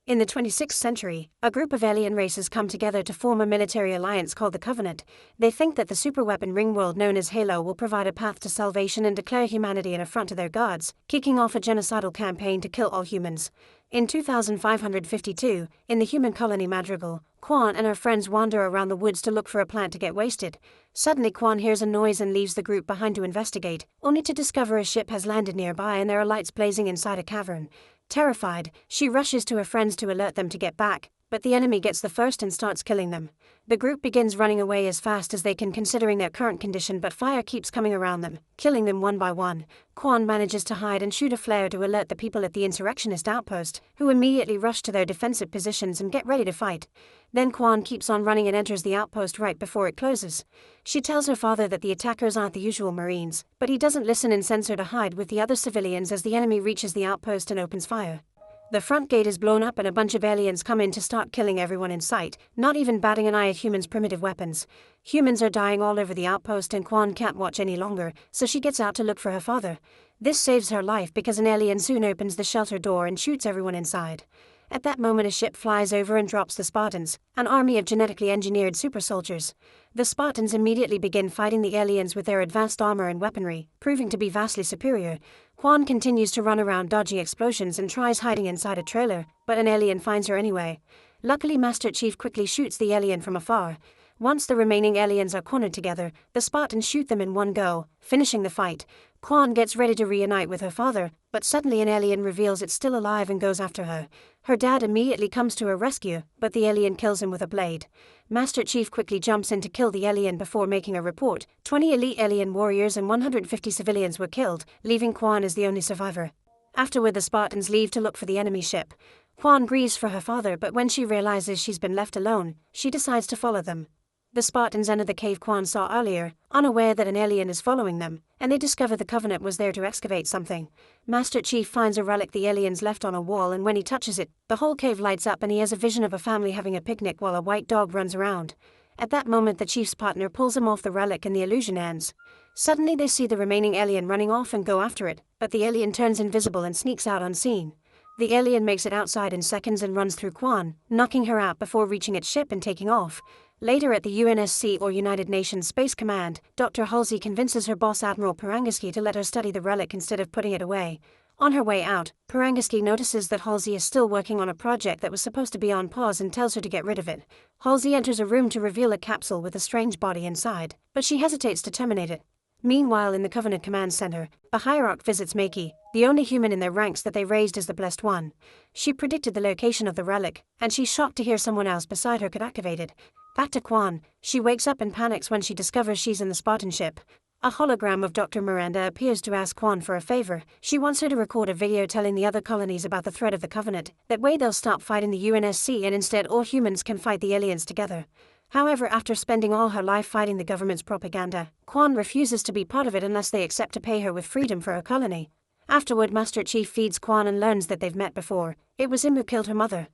In the 26th century, a group of alien races come together to form a military alliance called the Covenant. They think that the superweapon ring world known as Halo will provide a path to salvation and declare humanity an affront to their gods, kicking off a genocidal campaign to kill all humans. In 2552, in the human colony Madrigal, Quan and her friends wander around the woods to look for a plant to get wasted. Suddenly Quan hears a noise and leaves the group behind to investigate, only to discover a ship has landed nearby and there are lights blazing inside a cavern. Terrified, she rushes to her friends to alert them to get back, but the enemy gets the first and starts killing them. The group begins running away as fast as they can considering their current condition, but fire keeps coming around them, killing them one by one. Quan manages to hide and shoot a flare to alert the people at the insurrectionist outpost, who immediately rush to their defensive positions and get ready to fight. Then Quan keeps on running and enters the outpost right before it closes. She tells her father that the attackers aren't the usual Marines, but he doesn't listen and sends her to hide with the other civilians as the enemy reaches the outpost and opens fire. The front gate is blown up and a bunch of aliens come in to start killing everyone in sight, not even batting an eye at humans' primitive weapons. Humans are dying all over the outpost and Quan can't watch any longer, so she gets out to look for her father. This saves her life because an alien soon opens the shelter door and shoots everyone inside. At that moment a ship flies over and drops the Spartans, an army of genetically engineered super soldiers. The Spartans immediately begin fighting the aliens with their advanced armor and weaponry, proving to be vastly superior. Quan continues to run around dodging explosions and tries hiding inside a trailer, but an alien finds her anyway. Luckily Master Chief quickly shoots the alien from afar. Once the remaining aliens are cornered together, the Spartans shoot them in one go, finishing the fight. Quan gets ready to reunite with her father, but suddenly an alien reveals it's still alive and goes after her. Her dad immediately comes to her rescue, but the alien kills him with a blade. Master Chief quickly jumps in to kill the alien before making a report. 20 elite alien warriors and 150 civilians were killed, leaving Quan as the only survivor. Afterward the Spartans leave to look for the enemy ship. Quan grieves for her father, but when she realizes she's been left alone, she decides to follow them. The Spartans enter the cave Quan saw earlier, unaware that an alien is following them, and they discover the Covenant was there to excavate something. Master Chief finds a relic the aliens left on a wall, and when he touches it, the whole cave lights up and he has a vision of a family having a picnic while a white dog runs around. At that moment the Chief's partner pulls him off the relic and the illusion ends. Suddenly they see the remaining alien running off and go after it, but the alien turns invisible and sneaks out unseen. The alien makes it outside in seconds and runs through Quan, knocking her out before reaching its ship and taking off. Later at the UNSC or United Nations Space Command, Dr. Halsey convinces her boss Admiral Parangaski to let her study the relic instead of putting it away. On her way out, Parangaski notices that Halsey is still working on a project that was supposed to be on pause and tells her to get rid of it. Halsey enters a room to reveal a capsule with a strange body inside, but she hesitates to terminate it. Meanwhile in the Covenant Command Center, a hierarch visits Maki, the only human in their ranks that they raised as the Blessed One. She predicted the location of the relic, and she's shocked to hear someone else beside her could activate it. Back to Quan, she wakes up and panics when she discovers she's in the Spartan ship. A hologram of Dr. Miranda appears to ask Quan for a favor. She wants her to record a video telling the other colonies about the threat of the Covenant. That way they'll stop fighting the UNSC and instead all humans can fight the aliens together. However, after spending all her life fighting the government's propaganda, Quan refuses to be part of it unless they accept to pay her with freedom for her colony. Afterward, Master Chief feeds Quan and learns that they've met before. It was him who killed her mother.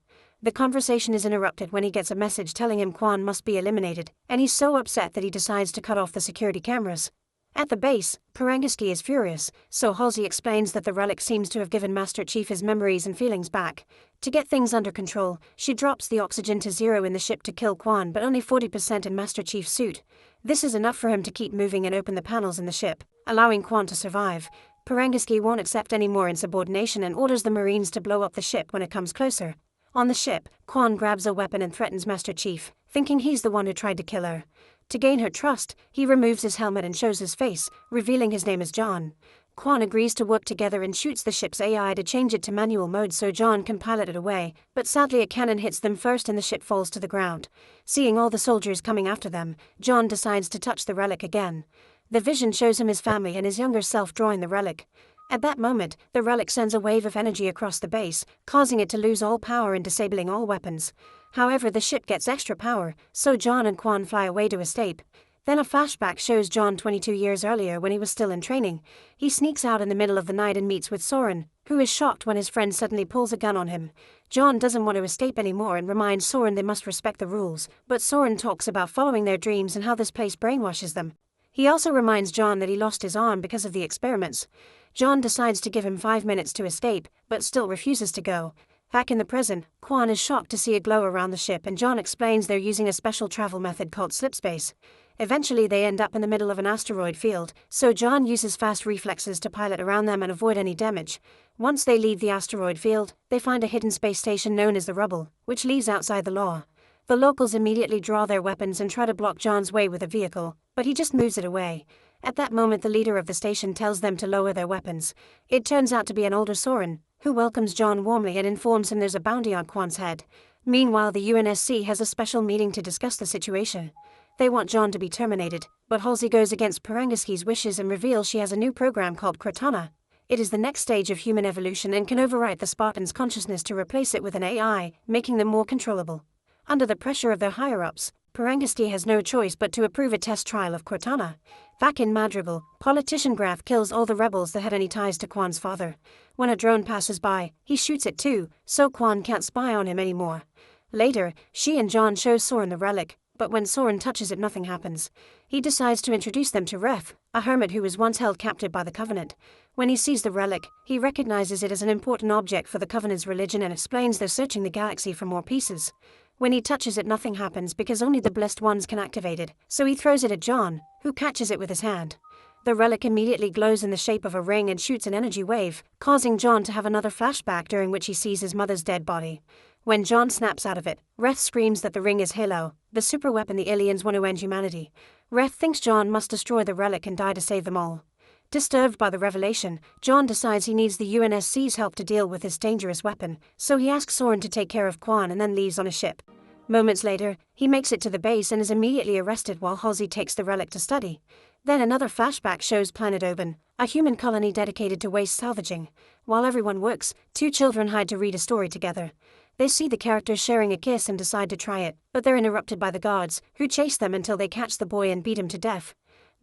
The conversation is interrupted when he gets a message telling him Quan must be eliminated, and he's so upset that he decides to cut off the security cameras. At the base, Parangaski is furious, so Halsey explains that the relic seems to have given Master Chief his memories and feelings back. To get things under control, she drops the oxygen to 0 in the ship to kill Quan, but only 40% in Master Chief's suit. This is enough for him to keep moving and open the panels in the ship, allowing Quan to survive. Parangaski won't accept any more insubordination and orders the Marines to blow up the ship when it comes closer. On the ship, Quan grabs a weapon and threatens Master Chief, thinking he's the one who tried to kill her. To gain her trust, he removes his helmet and shows his face, revealing his name as John. Quan agrees to work together and shoots the ship's AI to change it to manual mode so John can pilot it away, but sadly a cannon hits them first and the ship falls to the ground. Seeing all the soldiers coming after them, John decides to touch the relic again. The vision shows him his family and his younger self drawing the relic. At that moment, the relic sends a wave of energy across the base, causing it to lose all power and disabling all weapons. However, the ship gets extra power, so John and Quan fly away to escape. Then a flashback shows John 22 years earlier when he was still in training. He sneaks out in the middle of the night and meets with Soren, who is shocked when his friend suddenly pulls a gun on him. John doesn't want to escape anymore and reminds Soren they must respect the rules, but Soren talks about following their dreams and how this place brainwashes them. He also reminds John that he lost his arm because of the experiments. John decides to give him 5 minutes to escape, but still refuses to go. Back in the present, Quan is shocked to see a glow around the ship, and John explains they're using a special travel method called slipspace. Eventually they end up in the middle of an asteroid field, so John uses fast reflexes to pilot around them and avoid any damage. Once they leave the asteroid field, they find a hidden space station known as the Rubble, which leaves outside the law. The locals immediately draw their weapons and try to block John's way with a vehicle, but he just moves it away. At that moment the leader of the station tells them to lower their weapons. It turns out to be an older Soren, who welcomes John warmly and informs him there's a bounty on Quan's head. Meanwhile the UNSC has a special meeting to discuss the situation. They want John to be terminated, but Halsey goes against Parangaski's wishes and reveals she has a new program called Cortana. It is the next stage of human evolution and can overwrite the Spartans' consciousness to replace it with an AI, making them more controllable. Under the pressure of their higher-ups, Parangaski has no choice but to approve a test trial of Cortana. Back in Madrigal, politician Graf kills all the rebels that had any ties to Quan's father. When a drone passes by, he shoots it too, so Quan can't spy on him anymore. Later, she and John show Soren the relic, but when Soren touches it nothing happens. He decides to introduce them to Ref, a hermit who was once held captive by the Covenant. When he sees the relic, he recognizes it as an important object for the Covenant's religion and explains they're searching the galaxy for more pieces. When he touches it nothing happens because only the blessed ones can activate it, so he throws it at John, who catches it with his hand. The relic immediately glows in the shape of a ring and shoots an energy wave, causing John to have another flashback during which he sees his mother's dead body. When John snaps out of it, Reth screams that the ring is Halo, the superweapon the aliens want to end humanity. Reth thinks John must destroy the relic and die to save them all. Disturbed by the revelation, John decides he needs the UNSC's help to deal with this dangerous weapon, so he asks Soren to take care of Quan and then leaves on a ship. Moments later, he makes it to the base and is immediately arrested while Halsey takes the relic to study. Then another flashback shows Planet Oban, a human colony dedicated to waste salvaging. While everyone works, two children hide to read a story together. They see the characters sharing a kiss and decide to try it, but they're interrupted by the guards, who chase them until they catch the boy and beat him to death.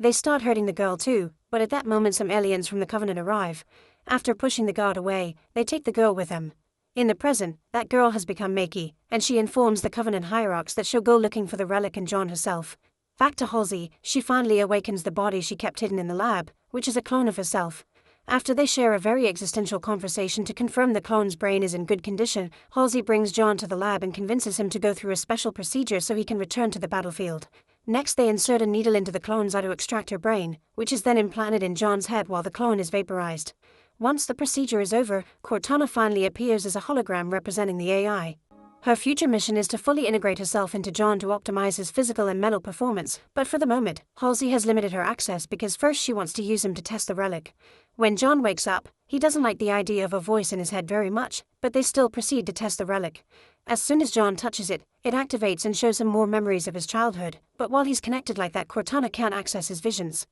They start hurting the girl too, but at that moment some aliens from the Covenant arrive. After pushing the guard away, they take the girl with them. In the present, that girl has become Makey, and she informs the Covenant hierarchs that she'll go looking for the relic and John herself. Back to Halsey, she finally awakens the body she kept hidden in the lab, which is a clone of herself. After they share a very existential conversation to confirm the clone's brain is in good condition, Halsey brings John to the lab and convinces him to go through a special procedure so he can return to the battlefield. Next they insert a needle into the clone's eye to extract her brain, which is then implanted in John's head while the clone is vaporized. Once the procedure is over, Cortana finally appears as a hologram representing the AI. Her future mission is to fully integrate herself into John to optimize his physical and mental performance, but for the moment, Halsey has limited her access because first she wants to use him to test the relic. When John wakes up, he doesn't like the idea of a voice in his head very much, but they still proceed to test the relic. As soon as John touches it, it activates and shows him more memories of his childhood, but while he's connected like that, Cortana can't access his visions.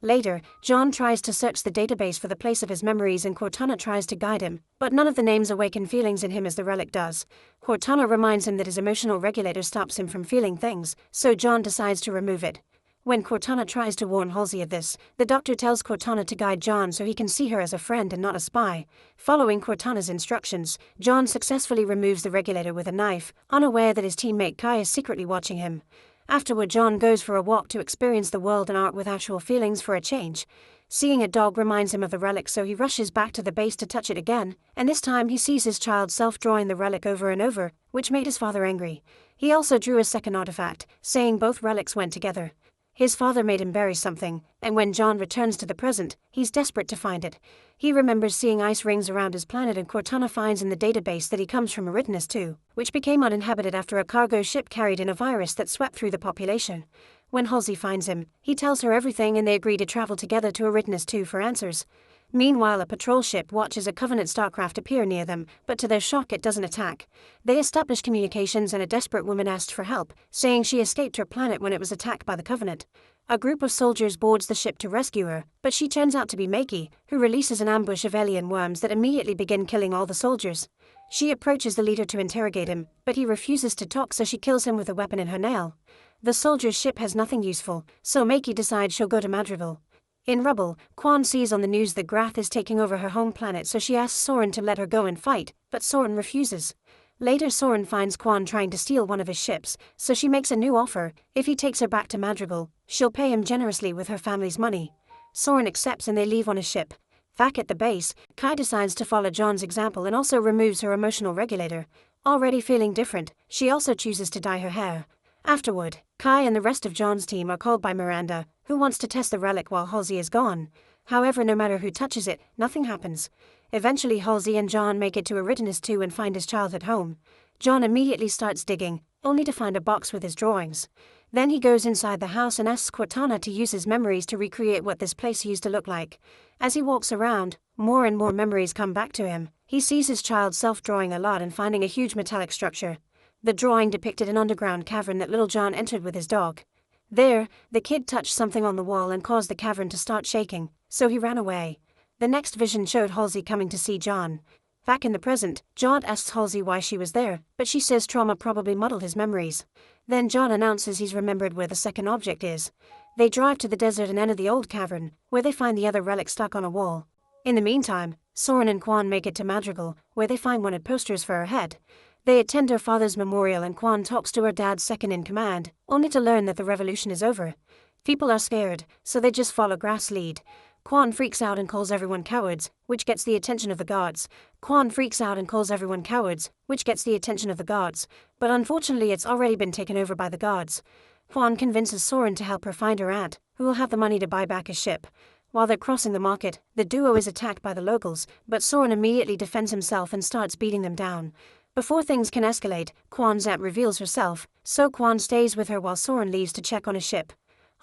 Later, John tries to search the database for the place of his memories and Cortana tries to guide him, but none of the names awaken feelings in him as the relic does. Cortana reminds him that his emotional regulator stops him from feeling things, so John decides to remove it. When Cortana tries to warn Halsey of this, the doctor tells Cortana to guide John so he can see her as a friend and not a spy. Following Cortana's instructions, John successfully removes the regulator with a knife, unaware that his teammate Kai is secretly watching him. Afterward, John goes for a walk to experience the world and art with actual feelings for a change. Seeing a dog reminds him of the relic, so he rushes back to the base to touch it again, and this time he sees his child self drawing the relic over and over, which made his father angry. He also drew a second artifact, saying both relics went together. His father made him bury something, and when John returns to the present, he's desperate to find it. He remembers seeing ice rings around his planet, and Cortana finds in the database that he comes from Eridanus too, which became uninhabited after a cargo ship carried in a virus that swept through the population. When Halsey finds him, he tells her everything and they agree to travel together to Eridanus 2 for answers. Meanwhile, a patrol ship watches a Covenant starcraft appear near them, but to their shock it doesn't attack. They establish communications and a desperate woman asks for help, saying she escaped her planet when it was attacked by the Covenant. A group of soldiers boards the ship to rescue her, but she turns out to be Makey, who releases an ambush of alien worms that immediately begin killing all the soldiers. She approaches the leader to interrogate him, but he refuses to talk, so she kills him with a weapon in her nail. The soldier's ship has nothing useful, so Makey decides she'll go to Madrigal. In Rubble, Quan sees on the news that Grath is taking over her home planet, so she asks Soren to let her go and fight, but Soren refuses. Later, Soren finds Quan trying to steal one of his ships, so she makes a new offer. If he takes her back to Madrigal, she'll pay him generously with her family's money. Soren accepts and they leave on a ship. Back at the base, Kai decides to follow John's example and also removes her emotional regulator. Already feeling different, she also chooses to dye her hair. Afterward, Kai and the rest of John's team are called by Miranda, who wants to test the relic while Halsey is gone. However, no matter who touches it, nothing happens. Eventually Halsey and John make it to Eridanus 2 and find his childhood home. John immediately starts digging, only to find a box with his drawings. Then he goes inside the house and asks Cortana to use his memories to recreate what this place used to look like. As he walks around, more and more memories come back to him. He sees his child self-drawing a lot and finding a huge metallic structure. The drawing depicted an underground cavern that little John entered with his dog. There, the kid touched something on the wall and caused the cavern to start shaking, so he ran away. The next vision showed Halsey coming to see John. Back in the present, John asks Halsey why she was there, but she says trauma probably muddled his memories. Then John announces he's remembered where the second object is. They drive to the desert and enter the old cavern, where they find the other relic stuck on a wall. In the meantime, Soren and Quan make it to Madrigal, where they find wanted posters for her head. They attend her father's memorial and Quan talks to her dad's second-in-command, only to learn that the revolution is over. People are scared, so they just follow Grass' lead. Quan freaks out and calls everyone cowards, which gets the attention of the gods. But unfortunately it's already been taken over by the gods. Quan convinces Soren to help her find her aunt, who will have the money to buy back his ship. While they're crossing the market, the duo is attacked by the locals, but Soren immediately defends himself and starts beating them down. Before things can escalate, Quan's aunt reveals herself, so Quan stays with her while Soren leaves to check on his ship.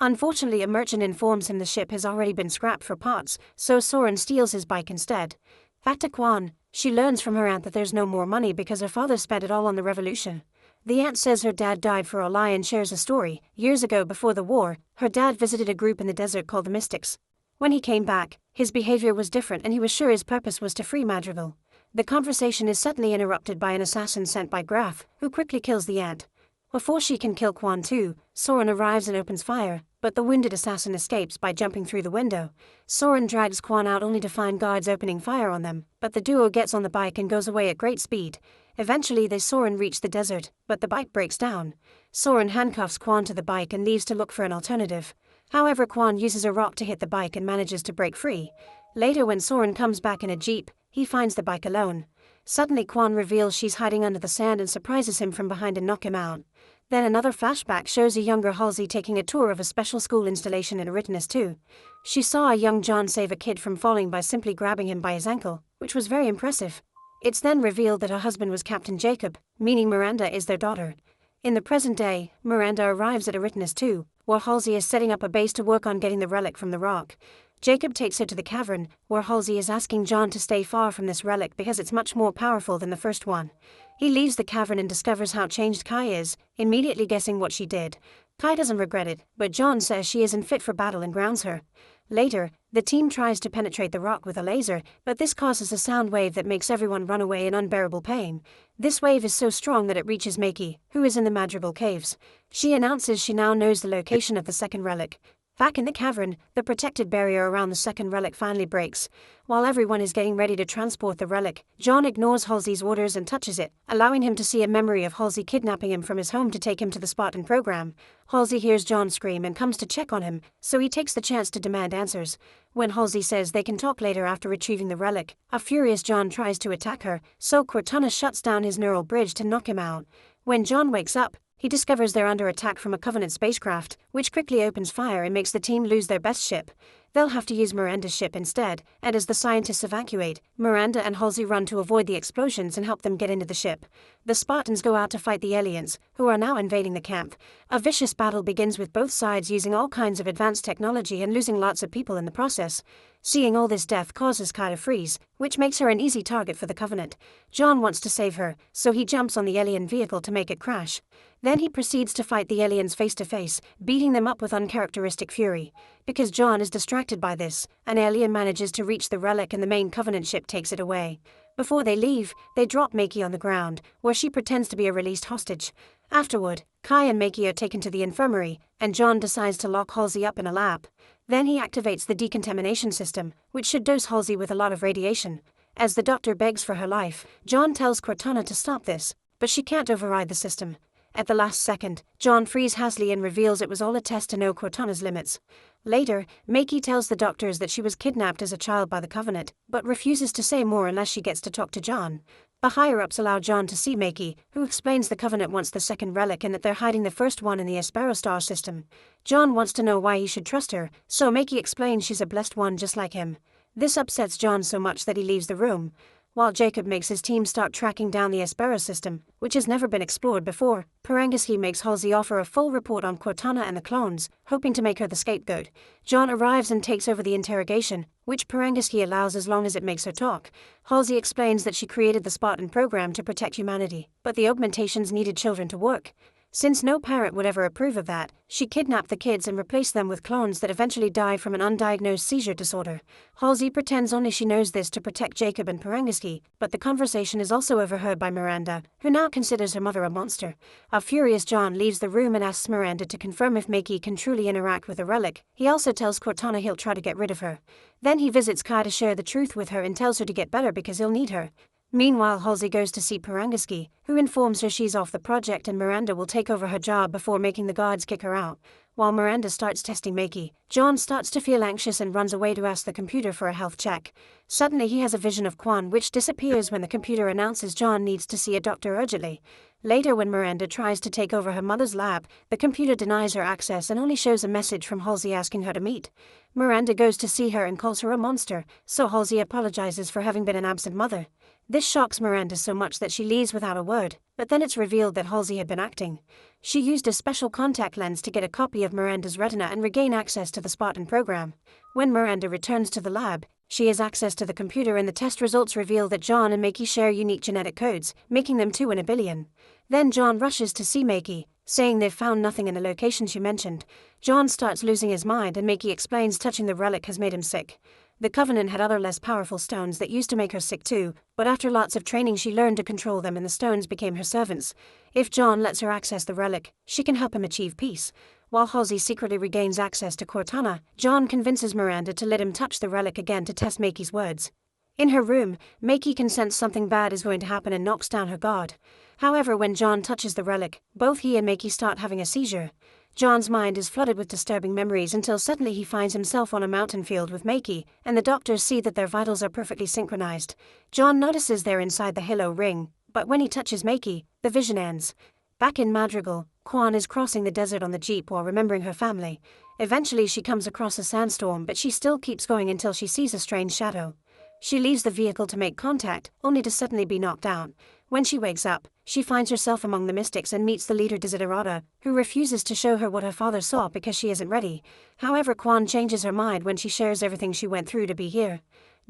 Unfortunately, a merchant informs him the ship has already been scrapped for parts, so Soren steals his bike instead. Back to Quan, she learns from her aunt that there's no more money because her father spent it all on the revolution. The aunt says her dad died for a lie and shares a story. Years ago before the war, her dad visited a group in the desert called the Mystics. When he came back, his behavior was different and he was sure his purpose was to free Madrigal. The conversation is suddenly interrupted by an assassin sent by Graf, who quickly kills the aunt. Before she can kill Quan too, Soren arrives and opens fire, but the wounded assassin escapes by jumping through the window. Soren drags Quan out only to find guards opening fire on them, but the duo gets on the bike and goes away at great speed. Eventually Soren reach the desert, but the bike breaks down. Soren handcuffs Quan to the bike and leaves to look for an alternative. However, Quan uses a rock to hit the bike and manages to break free. Later when Soren comes back in a jeep, he finds the bike alone. Suddenly Quan reveals she's hiding under the sand and surprises him from behind and knock him out. Then another flashback shows a younger Halsey taking a tour of a special school installation in Eridanus 2. She saw a young John save a kid from falling by simply grabbing him by his ankle, which was very impressive. It's then revealed that her husband was Captain Jacob, meaning Miranda is their daughter. In the present day, Miranda arrives at Eridanus 2, where Halsey is setting up a base to work on getting the relic from the rock. Jacob takes her to the cavern, where Halsey is asking John to stay far from this relic because it's much more powerful than the first one. He leaves the cavern and discovers how changed Kai is, immediately guessing what she did. Kai doesn't regret it, but John says she isn't fit for battle and grounds her. Later, the team tries to penetrate the rock with a laser, but this causes a sound wave that makes everyone run away in unbearable pain. This wave is so strong that it reaches Maki, who is in the Madrigal caves. She announces she now knows the location of the second relic. Back in the cavern, the protected barrier around the second relic finally breaks. While everyone is getting ready to transport the relic, John ignores Halsey's orders and touches it, allowing him to see a memory of Halsey kidnapping him from his home to take him to the Spartan program. Halsey hears John scream and comes to check on him, so he takes the chance to demand answers. When Halsey says they can talk later after retrieving the relic, a furious John tries to attack her, so Cortana shuts down his neural bridge to knock him out. When John wakes up, he discovers they're under attack from a Covenant spacecraft, which quickly opens fire and makes the team lose their best ship. They'll have to use Miranda's ship instead, and as the scientists evacuate, Miranda and Halsey run to avoid the explosions and help them get into the ship. The Spartans go out to fight the aliens, who are now invading the camp. A vicious battle begins with both sides using all kinds of advanced technology and losing lots of people in the process. Seeing all this death causes Kai to freeze, which makes her an easy target for the Covenant. John wants to save her, so he jumps on the alien vehicle to make it crash. Then he proceeds to fight the aliens face to face, beating them up with uncharacteristic fury. Because John is distracted by this, an alien manages to reach the relic and the main Covenant ship takes it away. Before they leave, they drop Maki on the ground, where she pretends to be a released hostage. Afterward, Kai and Maki are taken to the infirmary, and John decides to lock Halsey up in a lab. Then he activates the decontamination system, which should dose Halsey with a lot of radiation. As the doctor begs for her life, John tells Cortana to stop this, but she can't override the system. At the last second, John frees Hasley and reveals it was all a test to know Cortana's limits. Later, Makey tells the doctors that she was kidnapped as a child by the Covenant, but refuses to say more unless she gets to talk to John. The higher-ups allow John to see Makey, who explains the Covenant wants the second relic and that they're hiding the first one in the Aspero star system. John wants to know why he should trust her, so Makey explains she's a blessed one just like him. This upsets John so much that he leaves the room, while Jacob makes his team start tracking down the Aspero system, which has never been explored before. Parangaski makes Halsey offer a full report on Cortana and the clones, hoping to make her the scapegoat. John arrives and takes over the interrogation, which Parangaski allows as long as it makes her talk. Halsey explains that she created the Spartan program to protect humanity, but the augmentations needed children to work. Since no parent would ever approve of that, she kidnapped the kids and replaced them with clones that eventually die from an undiagnosed seizure disorder. Halsey pretends only she knows this to protect Jacob and Parangaski, but the conversation is also overheard by Miranda, who now considers her mother a monster. A furious John leaves the room and asks Miranda to confirm if Makey can truly interact with a relic. He also tells Cortana he'll try to get rid of her. Then he visits Kai to share the truth with her and tells her to get better because he'll need her. Meanwhile, Halsey goes to see Parangaski, who informs her she's off the project and Miranda will take over her job before making the guards kick her out. While Miranda starts testing Makey, John starts to feel anxious and runs away to ask the computer for a health check. Suddenly he has a vision of Quan, which disappears when the computer announces John needs to see a doctor urgently. Later, when Miranda tries to take over her mother's lab, the computer denies her access and only shows a message from Halsey asking her to meet. Miranda goes to see her and calls her a monster, so Halsey apologizes for having been an absent mother. This shocks Miranda so much that she leaves without a word, but then it's revealed that Halsey had been acting. She used a special contact lens to get a copy of Miranda's retina and regain access to the Spartan program. When Miranda returns to the lab, she has access to the computer and the test results reveal that John and Makey share unique genetic codes, making them 2 in a billion. Then John rushes to see Makey, saying they've found nothing in the location she mentioned. John starts losing his mind and Makey explains touching the relic has made him sick. The Covenant had other less powerful stones that used to make her sick too, but after lots of training she learned to control them and the stones became her servants. If John lets her access the relic, she can help him achieve peace. While Halsey secretly regains access to Cortana, John convinces Miranda to let him touch the relic again to test Makey's words. In her room, Makey can sense something bad is going to happen and knocks down her guard. However, when John touches the relic, both he and Makey start having a seizure. John's mind is flooded with disturbing memories until suddenly he finds himself on a mountain field with Makey, and the doctors see that their vitals are perfectly synchronized. John notices they're inside the Halo ring, but when he touches Makey, the vision ends. Back in Madrigal, Quan is crossing the desert on the jeep while remembering her family. Eventually she comes across a sandstorm, but she still keeps going until she sees a strange shadow. She leaves the vehicle to make contact, only to suddenly be knocked out. When she wakes up, she finds herself among the mystics and meets the leader Desiderata, who refuses to show her what her father saw because she isn't ready. However, Quan changes her mind when she shares everything she went through to be here.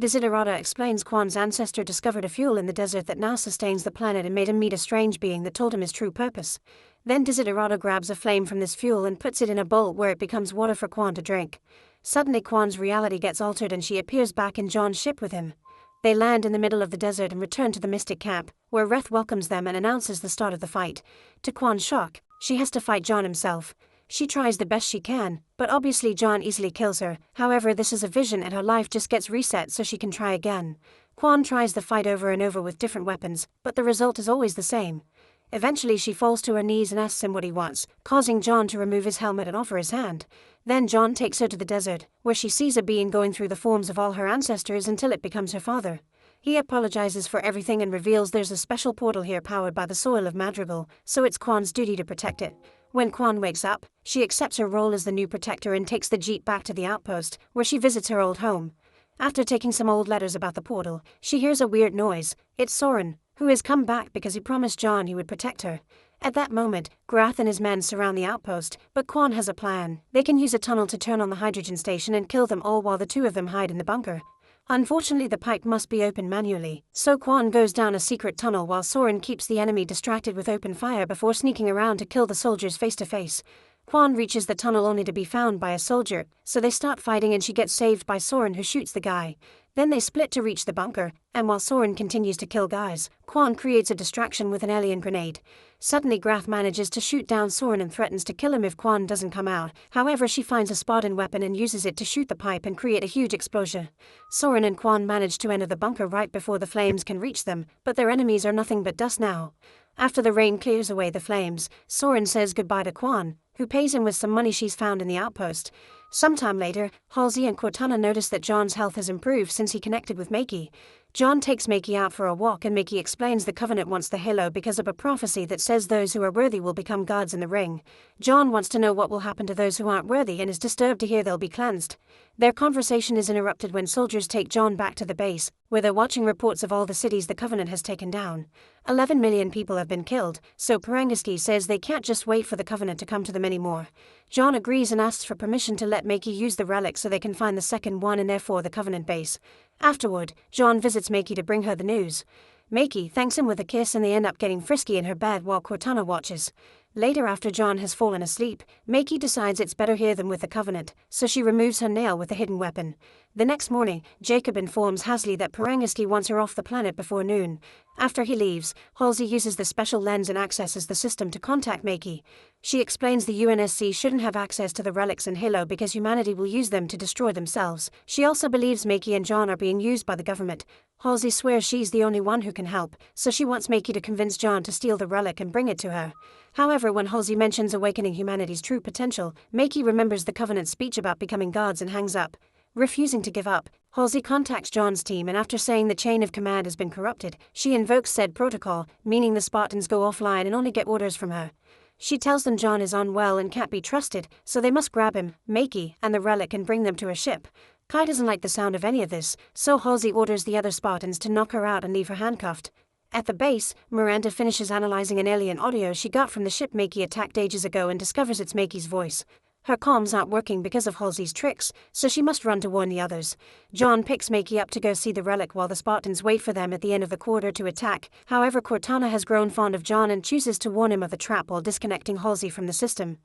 Desiderata explains Quan's ancestor discovered a fuel in the desert that now sustains the planet and made him meet a strange being that told him his true purpose. Then Desiderata grabs a flame from this fuel and puts it in a bowl where it becomes water for Quan to drink. Suddenly Quan's reality gets altered and she appears back in John's ship with him. They land in the middle of the desert and return to the Mystic camp, where Reth welcomes them and announces the start of the fight. To Quan's shock, she has to fight John himself. She tries the best she can, but obviously John easily kills her. However, this is a vision and her life just gets reset so she can try again. Quan tries the fight over and over with different weapons, but the result is always the same. Eventually she falls to her knees and asks him what he wants, causing John to remove his helmet and offer his hand. Then John takes her to the desert, where she sees a being going through the forms of all her ancestors until it becomes her father. He apologizes for everything and reveals there's a special portal here powered by the soil of Madrigal, so it's Quan's duty to protect it. When Quan wakes up, she accepts her role as the new protector and takes the jeep back to the outpost, where she visits her old home. After taking some old letters about the portal, she hears a weird noise. It's Soren, who has come back because he promised John he would protect her. At that moment, Grath and his men surround the outpost, but Quan has a plan. They can use a tunnel to turn on the hydrogen station and kill them all while the 2 of them hide in the bunker. Unfortunately, the pipe must be opened manually, so Quan goes down a secret tunnel while Soren keeps the enemy distracted with open fire before sneaking around to kill the soldiers face to face. Quan reaches the tunnel only to be found by a soldier, so they start fighting and she gets saved by Soren, who shoots the guy. Then they split to reach the bunker, and while Soren continues to kill guys, Quan creates a distraction with an alien grenade. Suddenly Grath manages to shoot down Soren and threatens to kill him if Quan doesn't come out. However, she finds a Spartan weapon and uses it to shoot the pipe and create a huge explosion. Soren and Quan manage to enter the bunker right before the flames can reach them, but their enemies are nothing but dust now. After the rain clears away the flames, Soren says goodbye to Kwan, who pays him with some money she's found in the outpost. Sometime later, Halsey and Cortana notice that John's health has improved since he connected with Makey. John takes Makey out for a walk and Makey explains the Covenant wants the halo because of a prophecy that says those who are worthy will become gods in the ring. John wants to know what will happen to those who aren't worthy and is disturbed to hear they'll be cleansed. Their conversation is interrupted when soldiers take John back to the base, where they're watching reports of all the cities the Covenant has taken down. 11 million people have been killed, so Parangiski says they can't just wait for the Covenant to come to them anymore. John agrees and asks for permission to let Makey use the relic so they can find the second one and therefore the Covenant base. Afterward, John visits Makey to bring her the news. Makey thanks him with a kiss and they end up getting frisky in her bed while Cortana watches. Later, after John has fallen asleep, Makey decides it's better here than with the Covenant, so she removes her nail with a hidden weapon. The next morning, Jacob informs Hasley that Parangiski wants her off the planet before noon. After he leaves, Halsey uses the special lens and accesses the system to contact Makey. She explains the UNSC shouldn't have access to the relics and Halo because humanity will use them to destroy themselves. She also believes Makey and John are being used by the government. Halsey swears she's the only one who can help, so she wants Makey to convince John to steal the relic and bring it to her. However, when Halsey mentions awakening humanity's true potential, Makey remembers the Covenant's speech about becoming gods and hangs up. Refusing to give up, Halsey contacts John's team and after saying the chain of command has been corrupted, she invokes said protocol, meaning the Spartans go offline and only get orders from her. She tells them John is unwell and can't be trusted, so they must grab him, Makey, and the relic and bring them to a ship. Kai doesn't like the sound of any of this, so Halsey orders the other Spartans to knock her out and leave her handcuffed. At the base, Miranda finishes analyzing an alien audio she got from the ship Makey attacked ages ago and discovers it's Makey's voice. Her comms aren't working because of Halsey's tricks, so she must run to warn the others. John picks Makey up to go see the relic while the Spartans wait for them at the end of the corridor to attack. However, Cortana has grown fond of John and chooses to warn him of the trap while disconnecting Halsey from the system.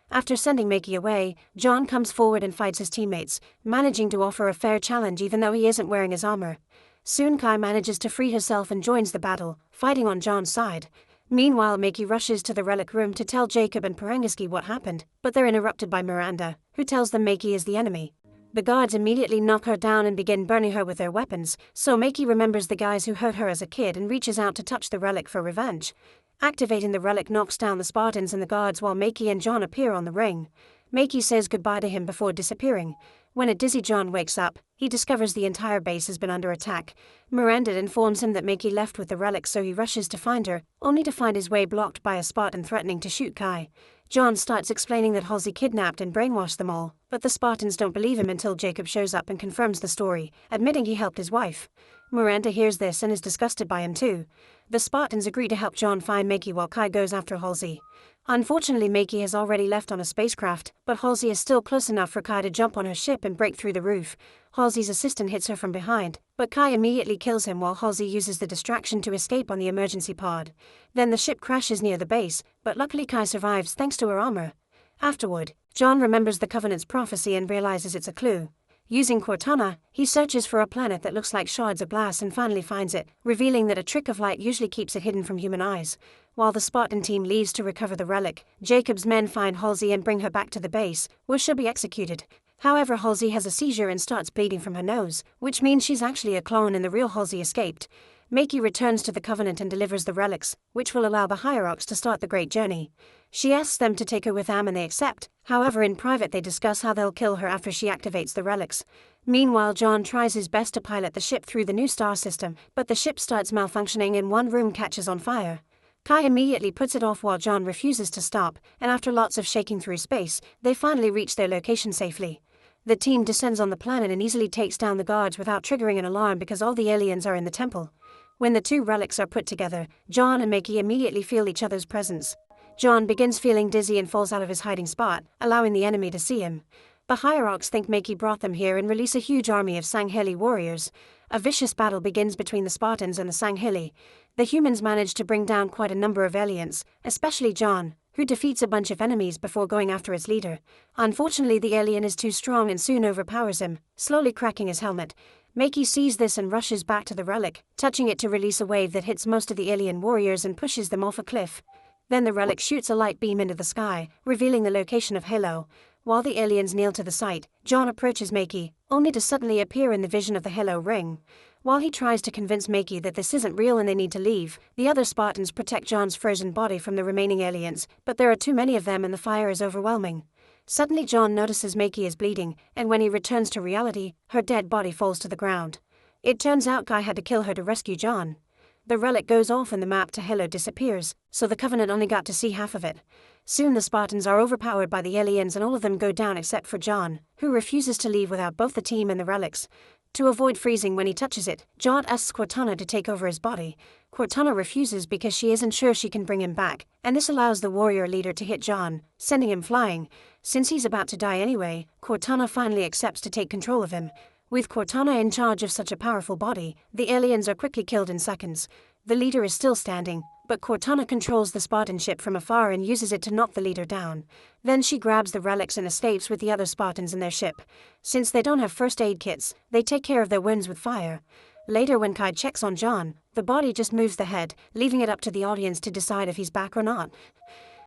After sending Makey away, John comes forward and fights his teammates, managing to offer a fair challenge even though he isn't wearing his armor. Soon Kai manages to free herself and joins the battle, fighting on John's side. Meanwhile, Makey rushes to the relic room to tell Jacob and Parangiski what happened, but they're interrupted by Miranda, who tells them Makey is the enemy. The guards immediately knock her down and begin burning her with their weapons, so Makey remembers the guys who hurt her as a kid and reaches out to touch the relic for revenge. Activating the relic knocks down the Spartans and the guards while Makey and John appear on the ring. Makey says goodbye to him before disappearing. When a dizzy John wakes up, he discovers the entire base has been under attack. Miranda informs him that Makey left with the relic, so he rushes to find her, only to find his way blocked by a Spartan threatening to shoot Kai. John starts explaining that Halsey kidnapped and brainwashed them all, but the Spartans don't believe him until Jacob shows up and confirms the story, admitting he helped his wife. Miranda hears this and is disgusted by him too. The Spartans agree to help John find Makey while Kai goes after Halsey. Unfortunately, Makey has already left on a spacecraft, but Halsey is still close enough for Kai to jump on her ship and break through the roof. Halsey's assistant hits her from behind, but Kai immediately kills him while Halsey uses the distraction to escape on the emergency pod. Then the ship crashes near the base, but luckily Kai survives thanks to her armor. Afterward, John remembers the Covenant's prophecy and realizes it's a clue. Using Cortana, he searches for a planet that looks like shards of glass and finally finds it, revealing that a trick of light usually keeps it hidden from human eyes. While the Spartan team leaves to recover the relic, Jacob's men find Halsey and bring her back to the base, where she'll be executed. However, Halsey has a seizure and starts bleeding from her nose, which means she's actually a clone and the real Halsey escaped. Makey returns to the Covenant and delivers the relics, which will allow the Hierarchs to start the Great Journey. She asks them to take her with them and they accept. However, in private they discuss how they'll kill her after she activates the relics. Meanwhile, John tries his best to pilot the ship through the new star system, but the ship starts malfunctioning and one room catches on fire. Kai immediately puts it off while John refuses to stop, and after lots of shaking through space, they finally reach their location safely. The team descends on the planet and easily takes down the guards without triggering an alarm because all the aliens are in the temple. When the two relics are put together, John and Makey immediately feel each other's presence. John begins feeling dizzy and falls out of his hiding spot, allowing the enemy to see him. The Hierarchs think Makey brought them here and release a huge army of Sangheli warriors. A vicious battle begins between the Spartans and the Sangheli. The humans manage to bring down quite a number of aliens, especially John, who defeats a bunch of enemies before going after its leader. Unfortunately, the alien is too strong and soon overpowers him, slowly cracking his helmet. Makey sees this and rushes back to the relic, touching it to release a wave that hits most of the alien warriors and pushes them off a cliff. Then the relic shoots a light beam into the sky, revealing the location of Halo. While the aliens kneel to the site, John approaches Makey, only to suddenly appear in the vision of the Halo ring. While he tries to convince Makey that this isn't real and they need to leave, the other Spartans protect John's frozen body from the remaining aliens, but there are too many of them and the fire is overwhelming. Suddenly John notices Makey is bleeding, and when he returns to reality, her dead body falls to the ground. It turns out Guy had to kill her to rescue John. The relic goes off and the map to Halo disappears, so the Covenant only got to see half of it. Soon the Spartans are overpowered by the aliens and all of them go down except for John, who refuses to leave without both the team and the relics. To avoid freezing when he touches it, John asks Cortana to take over his body. Cortana refuses because she isn't sure she can bring him back, and this allows the warrior leader to hit John, sending him flying. Since he's about to die anyway, Cortana finally accepts to take control of him. With Cortana in charge of such a powerful body, the aliens are quickly killed in seconds. The leader is still standing, but Cortana controls the Spartan ship from afar and uses it to knock the leader down. Then she grabs the relics and escapes with the other Spartans in their ship. Since they don't have first aid kits, they take care of their wounds with fire. Later when Kai checks on John, the body just moves the head, leaving it up to the audience to decide if he's back or not.